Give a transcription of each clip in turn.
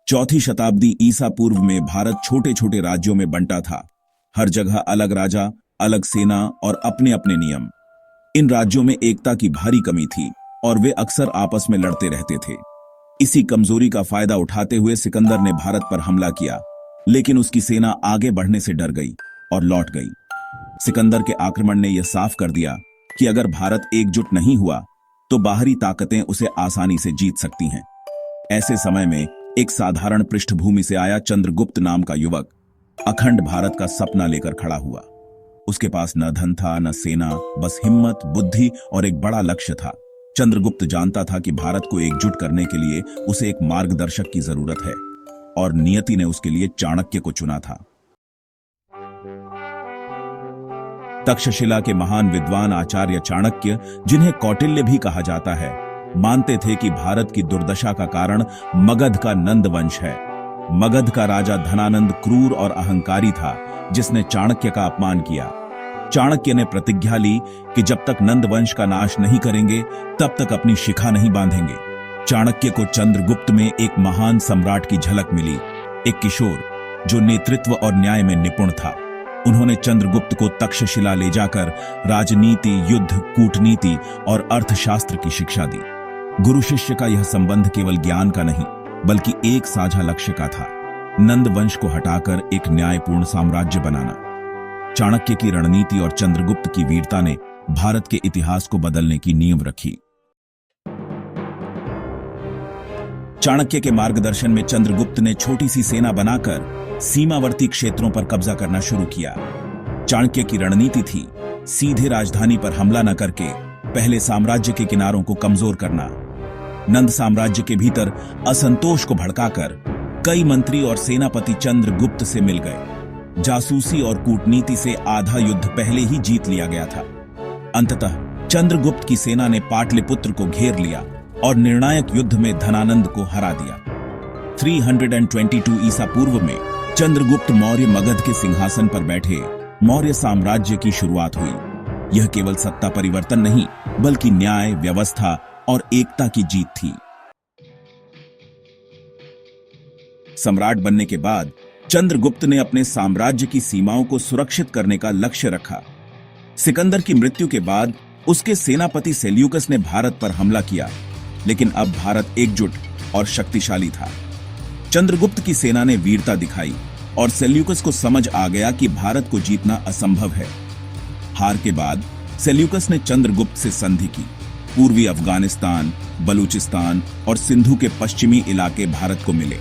चौथी शताब्दी ईसा पूर्व में भारत छोटे छोटे राज्यों में बंटा था। हर जगह अलग राजा, अलग सेना और अपने अपने नियम। इन राज्यों में एकता की भारी कमी थी और वे अक्सर आपस में लड़ते रहते थे। इसी कमजोरी का फायदा उठाते हुए सिकंदर ने भारत पर हमला किया, लेकिन उसकी सेना आगे बढ़ने से डर गई और लौट गई। सिकंदर के आक्रमण ने यह साफ कर दिया कि अगर भारत एकजुट नहीं हुआ तो बाहरी ताकतें उसे आसानी से जीत सकती हैं। ऐसे समय में एक साधारण पृष्ठभूमि से आया चंद्रगुप्त नाम का युवक अखंड भारत का सपना लेकर खड़ा हुआ। उसके पास न धन था, न सेना, बस हिम्मत, बुद्धि और एक बड़ा लक्ष्य था। चंद्रगुप्त जानता था कि भारत को एकजुट करने के लिए उसे एक मार्गदर्शक की जरूरत है, और नियति ने उसके लिए चाणक्य को चुना था। तक्षशिला के महान विद्वान आचार्य चाणक्य, जिन्हें कौटिल्य भी कहा जाता है, मानते थे कि भारत की दुर्दशा का कारण मगध का नंद वंश है। मगध का राजा धनानंद क्रूर और अहंकारी था, जिसने चाणक्य का अपमान किया। चाणक्य ने प्रतिज्ञा ली कि जब तक नंद वंश का नाश नहीं करेंगे तब तक अपनी शिखा नहीं बांधेंगे। चाणक्य को चंद्रगुप्त में एक महान सम्राट की झलक मिली, एक किशोर जो नेतृत्व और न्याय में निपुण था। उन्होंने चंद्रगुप्त को तक्षशिला ले जाकर राजनीति, युद्ध, कूटनीति और अर्थशास्त्र की शिक्षा दी। गुरु शिष्य का यह संबंध केवल ज्ञान का नहीं, बल्कि एक साझा लक्ष्य का था, नंद वंश को हटाकर एक न्यायपूर्ण साम्राज्य बनाना। चाणक्य की रणनीति और चंद्रगुप्त की वीरता ने भारत के इतिहास को बदलने की नींव रखी। चाणक्य के मार्गदर्शन में चंद्रगुप्त ने छोटी सी सेना बनाकर सीमावर्ती क्षेत्रों पर कब्जा करना शुरू किया। चाणक्य की रणनीति थी सीधे राजधानी पर हमला न करके पहले साम्राज्य के किनारों को कमजोर करना। नंद साम्राज्य के भीतर असंतोष को भड़काकर कई मंत्री और सेनापति चंद्रगुप्त से मिल गए। जासूसी और कूटनीति से आधा युद्ध पहले ही जीत लिया गया था। अंततः चंद्रगुप्त की सेना ने पाटलिपुत्र को घेर लिया और निर्णायक युद्ध में धनानंद को हरा दिया। 322 ईसा पूर्व में चंद्रगुप्त मौर्य मगध के सिंहासन पर बैठे मौर्य साम्राज्य की शुरुआत हुई। यह केवल सत्ता परिवर्तन नहीं, बल्कि न्याय, व्यवस्था और एकता की जीत थी। सम्राट बनने के बाद चंद्रगुप्त ने अपने साम्राज्य की सीमाओं को सुरक्षित करने का लक्ष्य रखा। सिकंदर की मृत्यु के बाद उसके सेनापति सेल्यूकस ने भारत पर हमला किया, लेकिन अब भारत एकजुट और शक्तिशाली था। चंद्रगुप्त की सेना ने वीरता दिखाई और सेल्यूकस को समझ आ गया कि भारत को जीतना असंभव है। हार के बाद सेल्यूकस ने चंद्रगुप्त से संधि की। पूर्वी अफगानिस्तान, बलूचिस्तान और सिंधु के पश्चिमी इलाके भारत को मिले।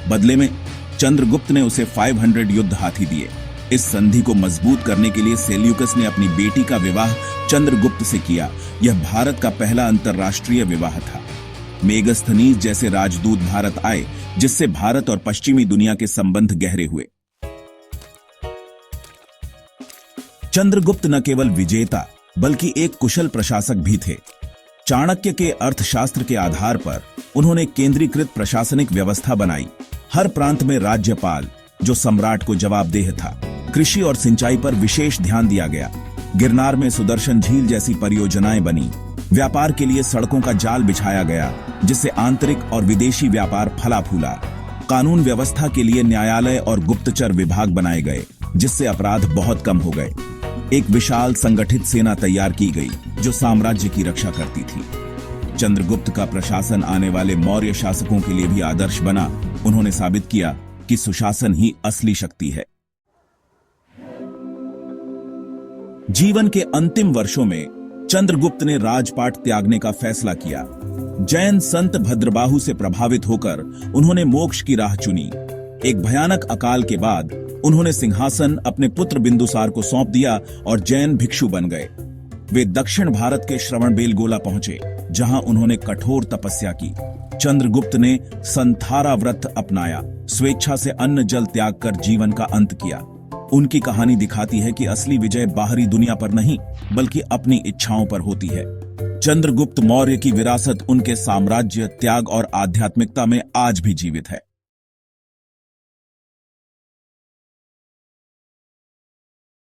बदले में चंद्रगुप्त ने उसे 500 युद्ध हाथी दिए। इस संधि को मजबूत करने के लिए सेल्यूकस ने अपनी बेटी का विवाह चंद्रगुप्त से किया। यह भारत का पहला अंतर्राष्ट्रीय विवाह था। मेगस्थनीज जैसे राजदूत भारत आए, जिससे भारत और पश्चिमी दुनिया के संबंध गहरे हुए। चंद्रगुप्त न केवल विजेता बल्कि एक कुशल प्रशासक भी थे। चाणक्य के अर्थशास्त्र के आधार पर उन्होंने केंद्रीकृत प्रशासनिक व्यवस्था बनाई। हर प्रांत में राज्यपाल, जो सम्राट को जवाबदेह था। कृषि और सिंचाई पर विशेष ध्यान दिया गया। गिरनार में सुदर्शन झील जैसी परियोजनाएं बनी। व्यापार के लिए सड़कों का जाल बिछाया गया, जिससे आंतरिक और विदेशी व्यापार फला फूला। कानून व्यवस्था के लिए न्यायालय और गुप्तचर विभाग बनाए गए, जिससे अपराध बहुत कम हो गए। एक विशाल संगठित सेना तैयार की गई, जो साम्राज्य की रक्षा करती थी। चंद्रगुप्त का प्रशासन आने वाले मौर्य शासकों के लिए भी आदर्श बना। उन्होंने साबित किया कि सुशासन ही असली शक्ति है। जीवन के अंतिम वर्षों में चंद्रगुप्त ने राजपाट त्यागने का फैसला किया। जैन संत भद्रबाहु से प्रभावित होकर उन्होंने मोक्ष की राह चुनी। एक भयानक अकाल के बाद उन्होंने सिंहासन अपने पुत्र बिंदुसार को सौंप दिया और जैन भिक्षु बन गए। वे दक्षिण भारत के श्रवणबेलगोला पहुंचे, जहां उन्होंने कठोर तपस्या की। चंद्रगुप्त ने संथारा व्रत अपनाया, स्वेच्छा से अन्न जल त्याग कर जीवन का अंत किया। उनकी कहानी दिखाती है कि असली विजय बाहरी दुनिया पर नहीं, बल्कि अपनी इच्छाओं पर होती है। चंद्रगुप्त मौर्य की विरासत उनके साम्राज्य, त्याग और आध्यात्मिकता में आज भी जीवित है।